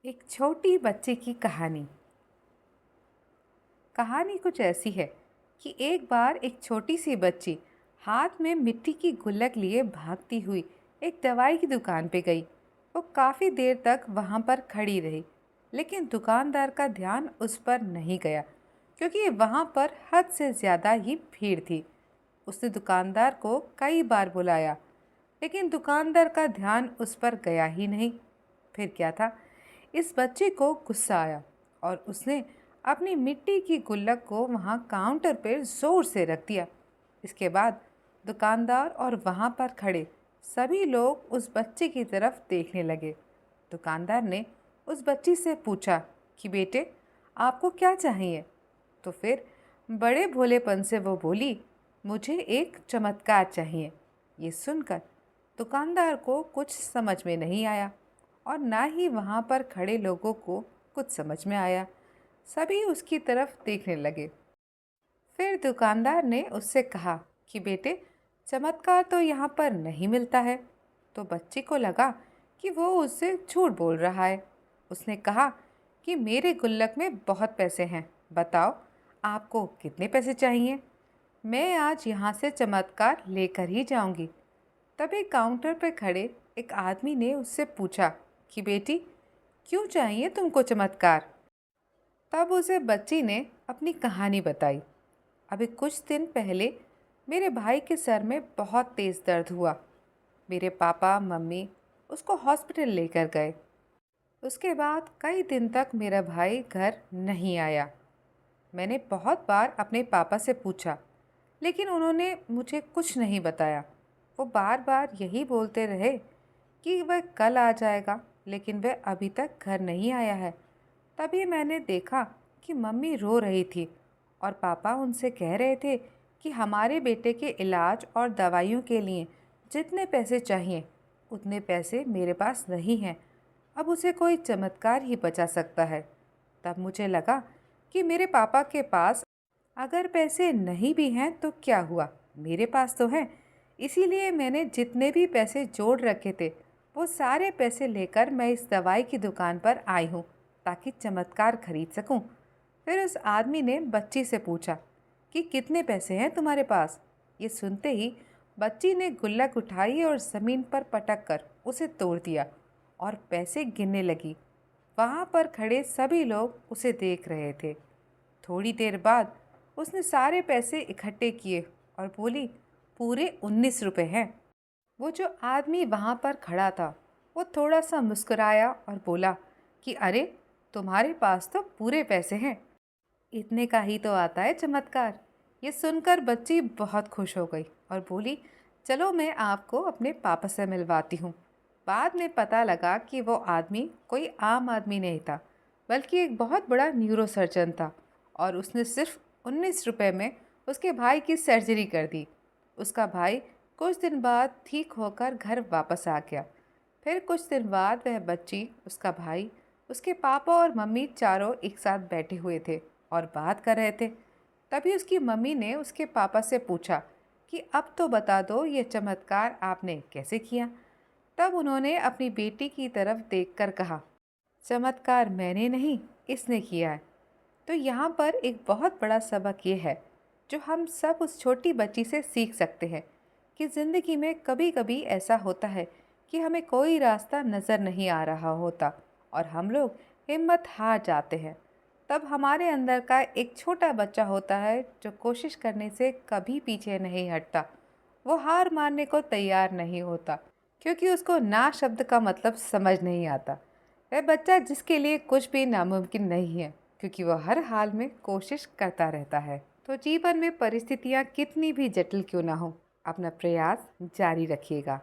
एक छोटी बच्चे की कहानी। कहानी कुछ ऐसी है कि एक बार एक छोटी सी बच्ची हाथ में मिट्टी की गुल्लक लिए भागती हुई एक दवाई की दुकान पे गई। वो काफ़ी देर तक वहाँ पर खड़ी रही, लेकिन दुकानदार का ध्यान उस पर नहीं गया क्योंकि वहाँ पर हद से ज़्यादा ही भीड़ थी। उसने दुकानदार को कई बार बुलाया, लेकिन दुकानदार का ध्यान उस पर गया ही नहीं। फिर क्या था, इस बच्चे को गुस्सा आया और उसने अपनी मिट्टी की गुल्लक को वहाँ काउंटर पर ज़ोर से रख दिया। इसके बाद दुकानदार और वहाँ पर खड़े सभी लोग उस बच्चे की तरफ देखने लगे। दुकानदार ने उस बच्ची से पूछा कि बेटे, आपको क्या चाहिए? तो फिर बड़े भोलेपन से वो बोली, मुझे एक चमत्कार चाहिए। ये सुनकर दुकानदार को कुछ समझ में नहीं आया और ना ही वहाँ पर खड़े लोगों को कुछ समझ में आया। सभी उसकी तरफ देखने लगे। फिर दुकानदार ने उससे कहा कि बेटे, चमत्कार तो यहाँ पर नहीं मिलता है। तो बच्चे को लगा कि वो उससे झूठ बोल रहा है। उसने कहा कि मेरे गुल्लक में बहुत पैसे हैं, बताओ आपको कितने पैसे चाहिए? मैं आज यहाँ से चमत्कार लेकर ही जाऊंगी। तभी काउंटर पर खड़े एक आदमी ने उससे पूछा कि बेटी, क्यों चाहिए तुमको चमत्कार? तब उसे बच्ची ने अपनी कहानी बताई। अभी कुछ दिन पहले मेरे भाई के सर में बहुत तेज़ दर्द हुआ। मेरे पापा मम्मी उसको हॉस्पिटल लेकर गए। उसके बाद कई दिन तक मेरा भाई घर नहीं आया। मैंने बहुत बार अपने पापा से पूछा, लेकिन उन्होंने मुझे कुछ नहीं बताया। वो बार बार यही बोलते रहे कि वह कल आ जाएगा, लेकिन वह अभी तक घर नहीं आया है। तभी मैंने देखा कि मम्मी रो रही थी और पापा उनसे कह रहे थे कि हमारे बेटे के इलाज और दवाइयों के लिए जितने पैसे चाहिए उतने पैसे मेरे पास नहीं हैं। अब उसे कोई चमत्कार ही बचा सकता है। तब मुझे लगा कि मेरे पापा के पास अगर पैसे नहीं भी हैं तो क्या हुआ, मेरे पास तो हैं। इसीलिए मैंने जितने भी पैसे जोड़ रखे थे वो सारे पैसे लेकर मैं इस दवाई की दुकान पर आई हूँ ताकि चमत्कार खरीद सकूँ। फिर उस आदमी ने बच्ची से पूछा कि कितने पैसे हैं तुम्हारे पास? ये सुनते ही बच्ची ने गुल्लक उठाई और ज़मीन पर पटक कर उसे तोड़ दिया और पैसे गिनने लगी। वहाँ पर खड़े सभी लोग उसे देख रहे थे। थोड़ी देर बाद उसने सारे पैसे इकट्ठे किए और बोली, पूरे 19 रुपए हैं। वो जो आदमी वहाँ पर खड़ा था वो थोड़ा सा मुस्कुराया और बोला कि अरे, तुम्हारे पास तो पूरे पैसे हैं। इतने का ही तो आता है चमत्कार। ये सुनकर बच्ची बहुत खुश हो गई और बोली, चलो मैं आपको अपने पापा से मिलवाती हूँ। बाद में पता लगा कि वो आदमी कोई आम आदमी नहीं था, बल्कि एक बहुत बड़ा न्यूरोसर्जन था और उसने सिर्फ 19 रुपए में उसके भाई की सर्जरी कर दी। उसका भाई कुछ दिन बाद ठीक होकर घर वापस आ गया। फिर कुछ दिन बाद वह बच्ची, उसका भाई, उसके पापा और मम्मी चारों एक साथ बैठे हुए थे और बात कर रहे थे। तभी उसकी मम्मी ने उसके पापा से पूछा कि अब तो बता दो, ये चमत्कार आपने कैसे किया? तब उन्होंने अपनी बेटी की तरफ देखकर कहा, चमत्कार मैंने नहीं, इसने किया है। तो यहाँ पर एक बहुत बड़ा सबक ये है जो हम सब उस छोटी बच्ची से सीख सकते हैं कि ज़िंदगी में कभी कभी ऐसा होता है कि हमें कोई रास्ता नज़र नहीं आ रहा होता और हम लोग हिम्मत हार जाते हैं। तब हमारे अंदर का एक छोटा बच्चा होता है जो कोशिश करने से कभी पीछे नहीं हटता। वो हार मानने को तैयार नहीं होता क्योंकि उसको ना शब्द का मतलब समझ नहीं आता। वह बच्चा जिसके लिए कुछ भी नामुमकिन नहीं है, क्योंकि वह हर हाल में कोशिश करता रहता है। तो जीवन में परिस्थितियाँ कितनी भी जटिल क्यों ना हो, अपना प्रयास जारी रखिएगा।